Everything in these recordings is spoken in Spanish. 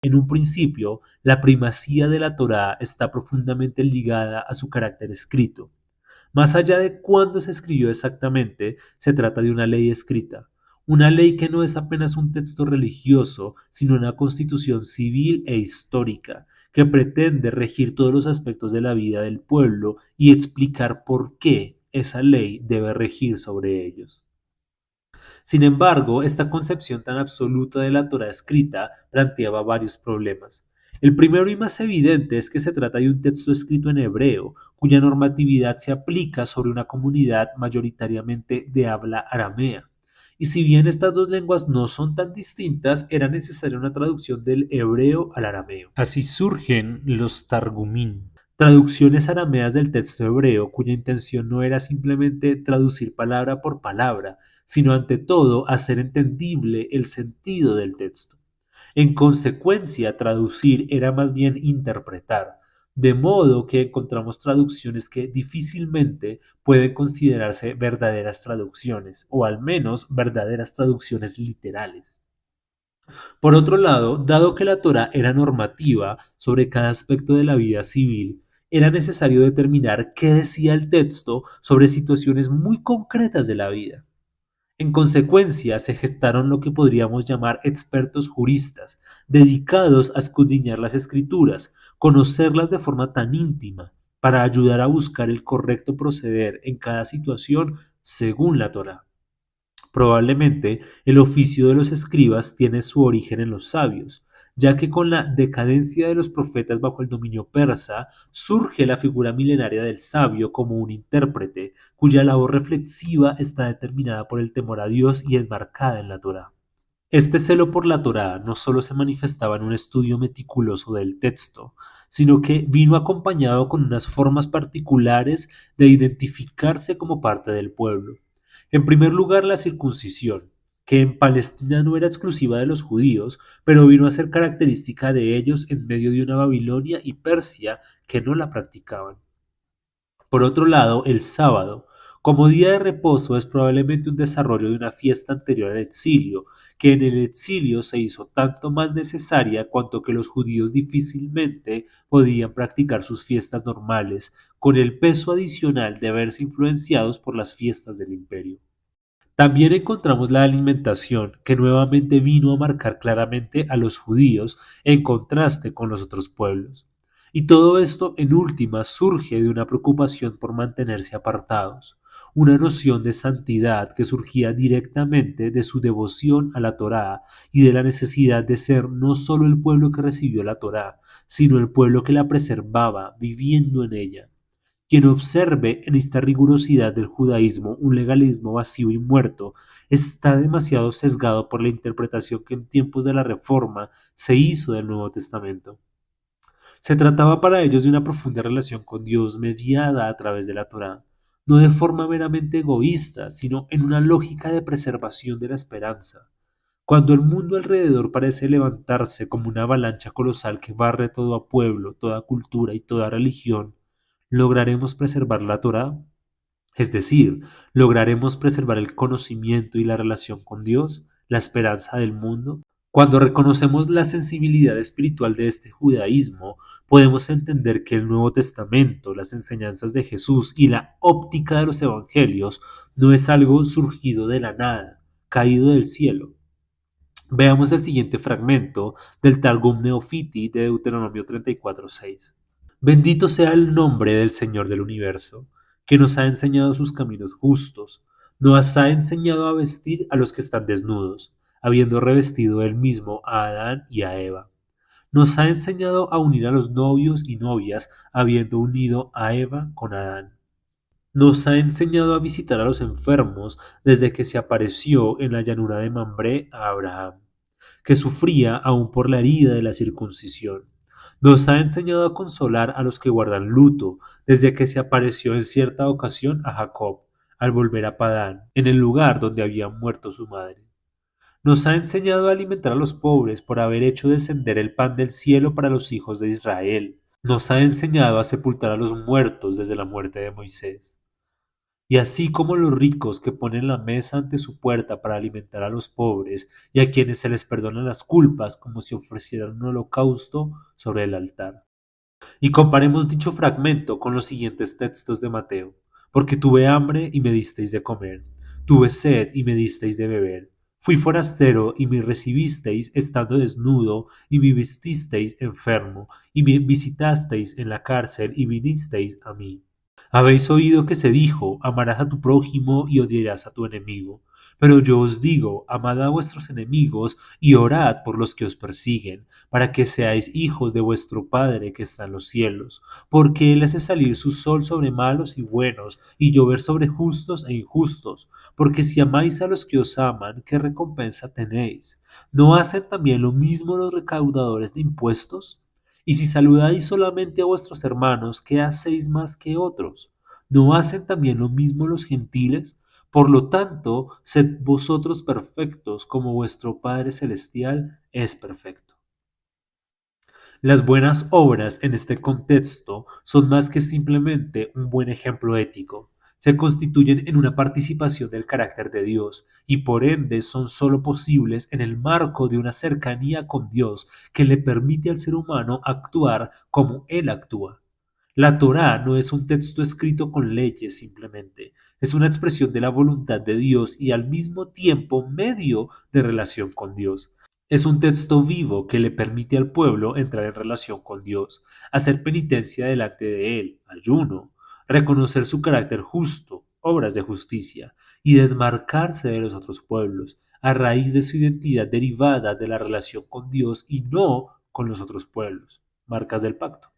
En un principio, la primacía de la Torá está profundamente ligada a su carácter escrito. Más allá de cuándo se escribió exactamente, se trata de una ley escrita, una ley que no es apenas un texto religioso, sino una constitución civil e histórica, que pretende regir todos los aspectos de la vida del pueblo y explicar por qué esa ley debe regir sobre ellos. Sin embargo, esta concepción tan absoluta de la Torá escrita planteaba varios problemas. El primero y más evidente es que se trata de un texto escrito en hebreo, cuya normatividad se aplica sobre una comunidad mayoritariamente de habla aramea. Y si bien estas dos lenguas no son tan distintas, era necesaria una traducción del hebreo al arameo. Así surgen los Targumín, traducciones arameas del texto hebreo cuya intención no era simplemente traducir palabra por palabra, sino ante todo hacer entendible el sentido del texto. En consecuencia, traducir era más bien interpretar, de modo que encontramos traducciones que difícilmente pueden considerarse verdaderas traducciones, o al menos verdaderas traducciones literales. Por otro lado, dado que la Torá era normativa sobre cada aspecto de la vida civil, era necesario determinar qué decía el texto sobre situaciones muy concretas de la vida. En consecuencia, se gestaron lo que podríamos llamar expertos juristas, dedicados a escudriñar las escrituras, conocerlas de forma tan íntima, para ayudar a buscar el correcto proceder en cada situación según la Torá. Probablemente el oficio de los escribas tiene su origen en los sabios, ya que con la decadencia de los profetas bajo el dominio persa surge la figura milenaria del sabio como un intérprete, cuya labor reflexiva está determinada por el temor a Dios y enmarcada en la Torá. Este celo por la Torá no solo se manifestaba en un estudio meticuloso del texto, sino que vino acompañado con unas formas particulares de identificarse como parte del pueblo. En primer lugar, la circuncisión, que en Palestina no era exclusiva de los judíos, pero vino a ser característica de ellos en medio de una Babilonia y Persia que no la practicaban. Por otro lado, el sábado, como día de reposo, es probablemente un desarrollo de una fiesta anterior al exilio, que en el exilio se hizo tanto más necesaria cuanto que los judíos difícilmente podían practicar sus fiestas normales, con el peso adicional de verse influenciados por las fiestas del imperio. También encontramos la alimentación, que nuevamente vino a marcar claramente a los judíos en contraste con los otros pueblos. Y todo esto, en última, surge de una preocupación por mantenerse apartados, una noción de santidad que surgía directamente de su devoción a la Torá y de la necesidad de ser no solo el pueblo que recibió la Torá, sino el pueblo que la preservaba, viviendo en ella. Quien observe en esta rigurosidad del judaísmo un legalismo vacío y muerto está demasiado sesgado por la interpretación que en tiempos de la Reforma se hizo del Nuevo Testamento. Se trataba para ellos de una profunda relación con Dios mediada a través de la Torá, no de forma meramente egoísta, sino en una lógica de preservación de la esperanza. Cuando el mundo alrededor parece levantarse como una avalancha colosal que barre todo a pueblo, toda cultura y toda religión, ¿lograremos preservar la Torá? Es decir, ¿lograremos preservar el conocimiento y la relación con Dios, la esperanza del mundo? Cuando reconocemos la sensibilidad espiritual de este judaísmo, podemos entender que el Nuevo Testamento, las enseñanzas de Jesús y la óptica de los evangelios no es algo surgido de la nada, caído del cielo. Veamos el siguiente fragmento del Targum Neofiti de Deuteronomio 34:6. Bendito sea el nombre del Señor del universo, que nos ha enseñado sus caminos justos, nos ha enseñado a vestir a los que están desnudos, habiendo revestido él mismo a Adán y a Eva. Nos ha enseñado a unir a los novios y novias, habiendo unido a Eva con Adán. Nos ha enseñado a visitar a los enfermos desde que se apareció en la llanura de Mambré a Abraham, que sufría aún por la herida de la circuncisión. Nos ha enseñado a consolar a los que guardan luto, desde que se apareció en cierta ocasión a Jacob, al volver a Padán, en el lugar donde había muerto su madre. Nos ha enseñado a alimentar a los pobres por haber hecho descender el pan del cielo para los hijos de Israel. Nos ha enseñado a sepultar a los muertos desde la muerte de Moisés. Y así como los ricos que ponen la mesa ante su puerta para alimentar a los pobres y a quienes se les perdonan las culpas como si ofrecieran un holocausto sobre el altar. Y comparemos dicho fragmento con los siguientes textos de Mateo. Porque tuve hambre y me disteis de comer, tuve sed y me disteis de beber, fui forastero y me recibisteis estando desnudo y me vestisteis enfermo y me visitasteis en la cárcel y vinisteis a mí. Habéis oído que se dijo, amarás a tu prójimo y odiarás a tu enemigo. Pero yo os digo, amad a vuestros enemigos y orad por los que os persiguen, para que seáis hijos de vuestro Padre que está en los cielos, porque Él hace salir su sol sobre malos y buenos, y llover sobre justos e injustos. Porque si amáis a los que os aman, ¿qué recompensa tenéis? ¿No hacen también lo mismo los recaudadores de impuestos? Y si saludáis solamente a vuestros hermanos, ¿qué hacéis más que otros? ¿No hacen también lo mismo los gentiles? Por lo tanto, sed vosotros perfectos como vuestro Padre Celestial es perfecto. Las buenas obras en este contexto son más que simplemente un buen ejemplo ético. Se constituyen en una participación del carácter de Dios y por ende son sólo posibles en el marco de una cercanía con Dios que le permite al ser humano actuar como Él actúa. La Torá no es un texto escrito con leyes simplemente, es una expresión de la voluntad de Dios y al mismo tiempo medio de relación con Dios. Es un texto vivo que le permite al pueblo entrar en relación con Dios, hacer penitencia delante de Él, ayuno, reconocer su carácter justo, obras de justicia, y desmarcarse de los otros pueblos, a raíz de su identidad derivada de la relación con Dios y no con los otros pueblos, marcas del pacto.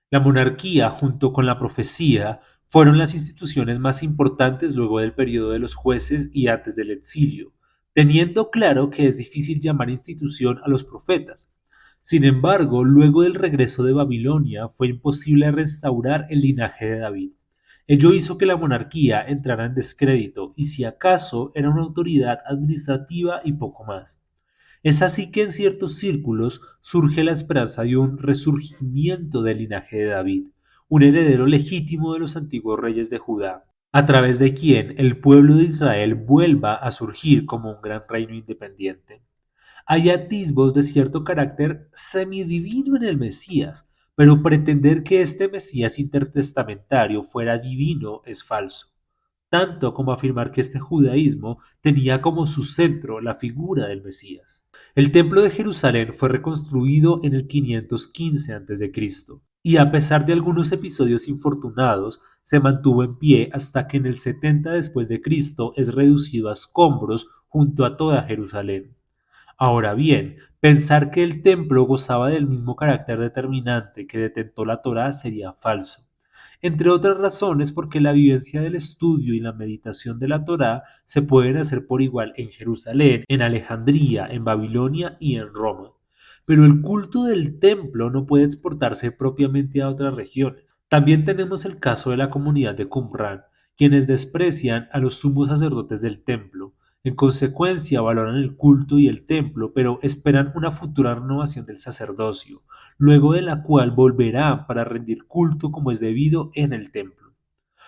La monarquía, junto con la profecía, fueron las instituciones más importantes luego del periodo de los jueces y antes del exilio, teniendo claro que es difícil llamar institución a los profetas. Sin embargo, luego del regreso de Babilonia fue imposible restaurar el linaje de David. Ello hizo que la monarquía entrara en descrédito y si acaso era una autoridad administrativa y poco más. Es así que en ciertos círculos surge la esperanza de un resurgimiento del linaje de David, un heredero legítimo de los antiguos reyes de Judá, a través de quien el pueblo de Israel vuelva a surgir como un gran reino independiente. Hay atisbos de cierto carácter semidivino en el Mesías, pero pretender que este Mesías intertestamentario fuera divino es falso, tanto como afirmar que este judaísmo tenía como su centro la figura del Mesías. El templo de Jerusalén fue reconstruido en el 515 a.C. y a pesar de algunos episodios infortunados, se mantuvo en pie hasta que en el 70 después de Cristo es reducido a escombros junto a toda Jerusalén. Ahora bien, pensar que el templo gozaba del mismo carácter determinante que detentó la Torá sería falso. Entre otras razones porque la vivencia del estudio y la meditación de la Torá se pueden hacer por igual en Jerusalén, en Alejandría, en Babilonia y en Roma. Pero el culto del templo no puede exportarse propiamente a otras regiones. También tenemos el caso de la comunidad de Qumran, quienes desprecian a los sumos sacerdotes del templo. En consecuencia, valoran el culto y el templo, pero esperan una futura renovación del sacerdocio, luego de la cual volverán para rendir culto como es debido en el templo.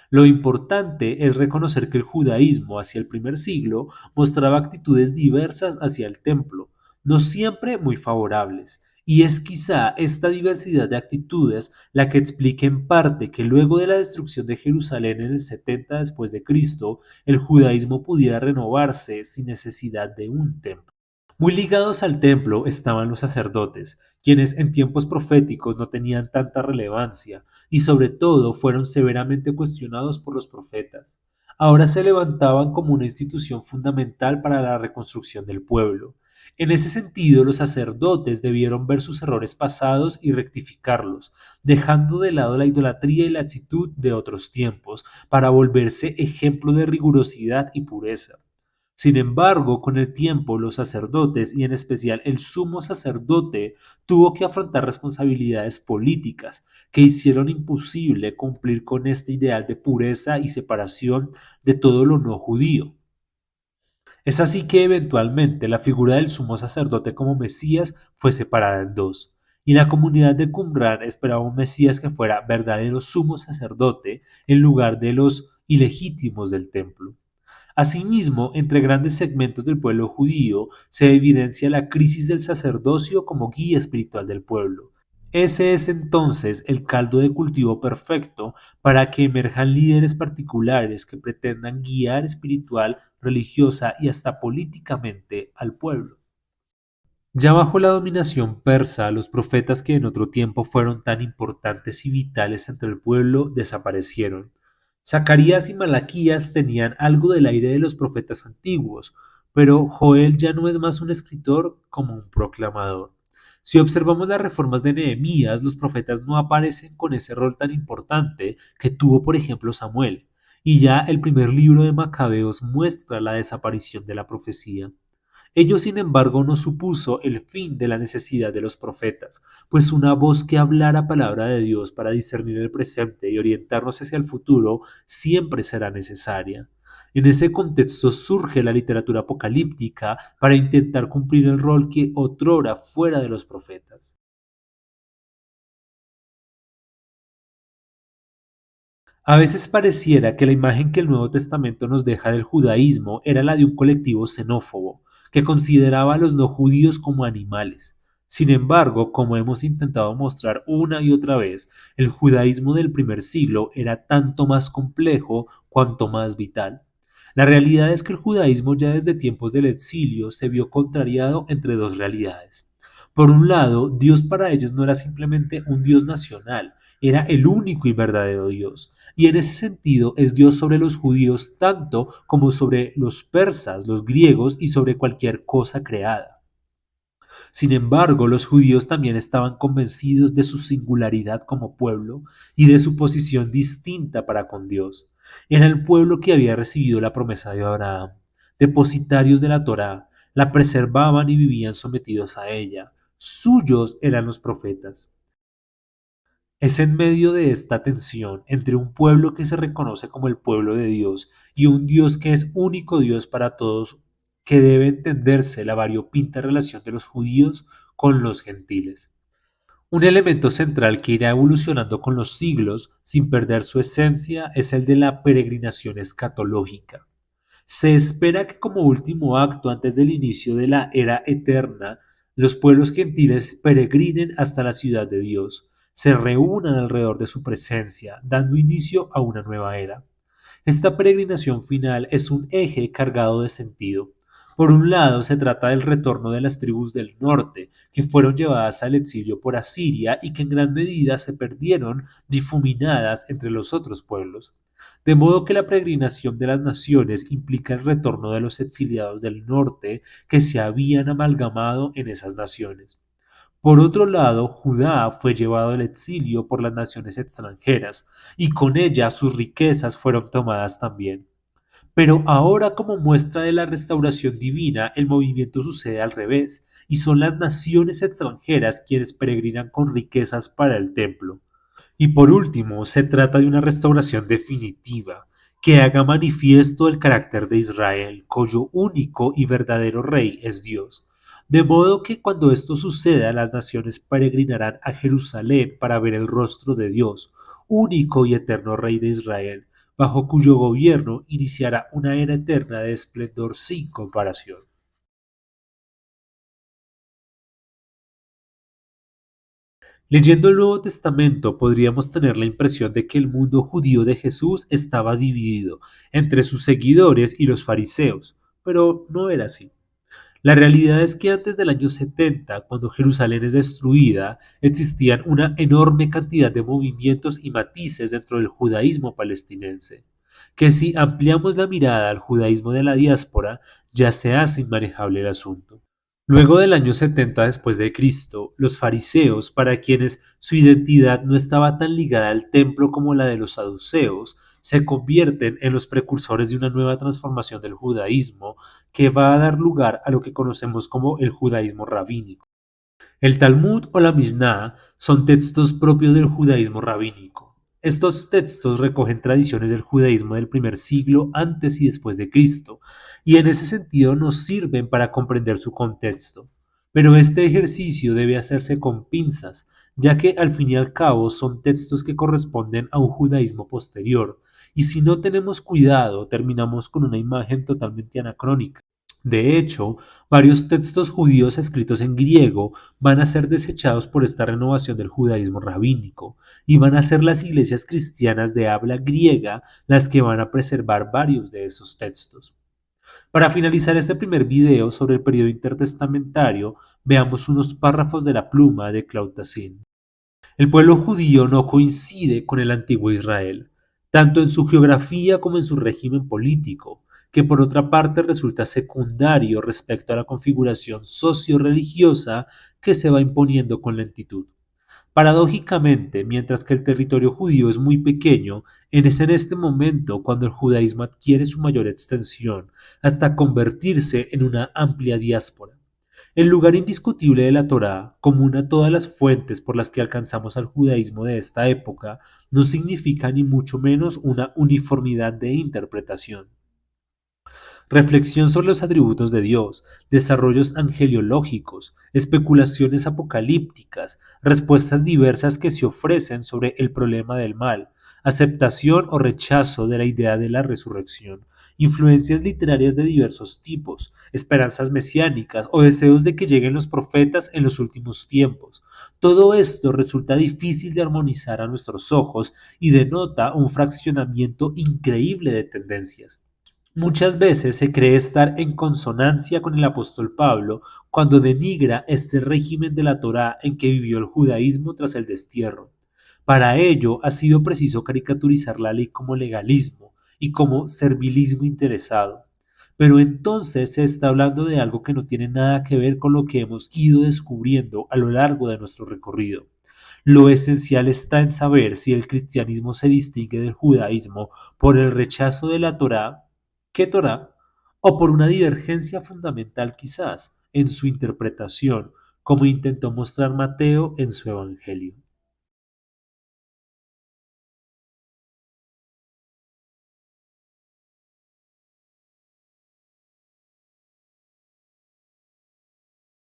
Lo importante es reconocer que el judaísmo hacia el primer siglo mostraba actitudes diversas hacia el templo, no siempre muy favorables, y es quizá esta diversidad de actitudes la que explica en parte que luego de la destrucción de Jerusalén en el 70 después de Cristo, el judaísmo pudiera renovarse sin necesidad de un templo. Muy ligados al templo estaban los sacerdotes, quienes en tiempos proféticos no tenían tanta relevancia y sobre todo fueron severamente cuestionados por los profetas. Ahora se levantaban como una institución fundamental para la reconstrucción del pueblo. En ese sentido, los sacerdotes debieron ver sus errores pasados y rectificarlos, dejando de lado la idolatría y la actitud de otros tiempos, para volverse ejemplo de rigurosidad y pureza. Sin embargo, con el tiempo, los sacerdotes, y en especial el sumo sacerdote, tuvo que afrontar responsabilidades políticas que hicieron imposible cumplir con este ideal de pureza y separación de todo lo no judío. Es así que eventualmente la figura del sumo sacerdote como Mesías fue separada en dos, y la comunidad de Qumran esperaba un Mesías que fuera verdadero sumo sacerdote en lugar de los ilegítimos del templo. Asimismo, entre grandes segmentos del pueblo judío se evidencia la crisis del sacerdocio como guía espiritual del pueblo. Ese es entonces el caldo de cultivo perfecto para que emerjan líderes particulares que pretendan guiar espiritual, religiosa y hasta políticamente al pueblo. Ya bajo la dominación persa, los profetas que en otro tiempo fueron tan importantes y vitales entre el pueblo desaparecieron. Zacarías y Malaquías tenían algo del aire de los profetas antiguos, pero Joel ya no es más un escritor como un proclamador. Si observamos las reformas de Nehemías, los profetas no aparecen con ese rol tan importante que tuvo, por ejemplo, Samuel, y ya el primer libro de Macabeos muestra la desaparición de la profecía. Ello, sin embargo, no supuso el fin de la necesidad de los profetas, pues una voz que hablara palabra de Dios para discernir el presente y orientarnos hacia el futuro siempre será necesaria. En ese contexto surge la literatura apocalíptica para intentar cumplir el rol que otrora fuera de los profetas. A veces pareciera que la imagen que el Nuevo Testamento nos deja del judaísmo era la de un colectivo xenófobo, que consideraba a los no judíos como animales. Sin embargo, como hemos intentado mostrar una y otra vez, el judaísmo del primer siglo era tanto más complejo cuanto más vital. La realidad es que el judaísmo ya desde tiempos del exilio se vio contrariado entre dos realidades. Por un lado, Dios para ellos no era simplemente un Dios nacional, era el único y verdadero Dios. Y en ese sentido es Dios sobre los judíos tanto como sobre los persas, los griegos y sobre cualquier cosa creada. Sin embargo, los judíos también estaban convencidos de su singularidad como pueblo y de su posición distinta para con Dios. Era el pueblo que había recibido la promesa de Abraham, depositarios de la Torá, la preservaban y vivían sometidos a ella. Suyos eran los profetas. Es en medio de esta tensión entre un pueblo que se reconoce como el pueblo de Dios y un Dios que es único Dios para todos que debe entenderse la variopinta relación de los judíos con los gentiles. Un elemento central que irá evolucionando con los siglos sin perder su esencia es el de la peregrinación escatológica. Se espera que como último acto antes del inicio de la era eterna, los pueblos gentiles peregrinen hasta la ciudad de Dios, se reúnan alrededor de su presencia, dando inicio a una nueva era. Esta peregrinación final es un eje cargado de sentido. Por un lado, se trata del retorno de las tribus del norte, que fueron llevadas al exilio por Asiria y que en gran medida se perdieron difuminadas entre los otros pueblos. De modo que la peregrinación de las naciones implica el retorno de los exiliados del norte que se habían amalgamado en esas naciones. Por otro lado, Judá fue llevado al exilio por las naciones extranjeras, y con ella sus riquezas fueron tomadas también. Pero ahora, como muestra de la restauración divina, el movimiento sucede al revés, y son las naciones extranjeras quienes peregrinan con riquezas para el templo. Y por último, se trata de una restauración definitiva, que haga manifiesto el carácter de Israel, cuyo único y verdadero rey es Dios. De modo que cuando esto suceda, las naciones peregrinarán a Jerusalén para ver el rostro de Dios, único y eterno rey de Israel, bajo cuyo gobierno iniciará una era eterna de esplendor sin comparación. Leyendo el Nuevo Testamento podríamos tener la impresión de que el mundo judío de Jesús estaba dividido entre sus seguidores y los fariseos, pero no era así. La realidad es que antes del año 70, cuando Jerusalén es destruida, existían una enorme cantidad de movimientos y matices dentro del judaísmo palestinense, que si ampliamos la mirada al judaísmo de la diáspora, ya se hace inmanejable el asunto. Luego del año 70 después de Cristo, los fariseos, para quienes su identidad no estaba tan ligada al templo como la de los saduceos, se convierten en los precursores de una nueva transformación del judaísmo que va a dar lugar a lo que conocemos como el judaísmo rabínico. El Talmud o la Mishnah son textos propios del judaísmo rabínico. Estos textos recogen tradiciones del judaísmo del primer siglo antes y después de Cristo, y en ese sentido nos sirven para comprender su contexto. Pero este ejercicio debe hacerse con pinzas, ya que al fin y al cabo son textos que corresponden a un judaísmo posterior, y si no tenemos cuidado terminamos con una imagen totalmente anacrónica. De hecho, varios textos judíos escritos en griego van a ser desechados por esta renovación del judaísmo rabínico, y van a ser las iglesias cristianas de habla griega las que van a preservar varios de esos textos. Para finalizar este primer video sobre el periodo intertestamentario, veamos unos párrafos de la pluma de Claude Tassin. El pueblo judío no coincide con el antiguo Israel, tanto en su geografía como en su régimen político, que por otra parte resulta secundario respecto a la configuración socio-religiosa que se va imponiendo con lentitud. Paradójicamente, mientras que el territorio judío es muy pequeño, es en este momento cuando el judaísmo adquiere su mayor extensión, hasta convertirse en una amplia diáspora. El lugar indiscutible de la Torá, común a todas las fuentes por las que alcanzamos al judaísmo de esta época, no significa ni mucho menos una uniformidad de interpretación. Reflexión sobre los atributos de Dios, desarrollos angeliológicos, especulaciones apocalípticas, respuestas diversas que se ofrecen sobre el problema del mal, aceptación o rechazo de la idea de la resurrección, influencias literarias de diversos tipos, esperanzas mesiánicas o deseos de que lleguen los profetas en los últimos tiempos. Todo esto resulta difícil de armonizar a nuestros ojos y denota un fraccionamiento increíble de tendencias. Muchas veces se cree estar en consonancia con el apóstol Pablo cuando denigra este régimen de la Torá en que vivió el judaísmo tras el destierro. Para ello ha sido preciso caricaturizar la ley como legalismo y como servilismo interesado. Pero entonces se está hablando de algo que no tiene nada que ver con lo que hemos ido descubriendo a lo largo de nuestro recorrido. Lo esencial está en saber si el cristianismo se distingue del judaísmo por el rechazo de la Torá, ¿qué Torá? O por una divergencia fundamental quizás en su interpretación, como intentó mostrar Mateo en su Evangelio.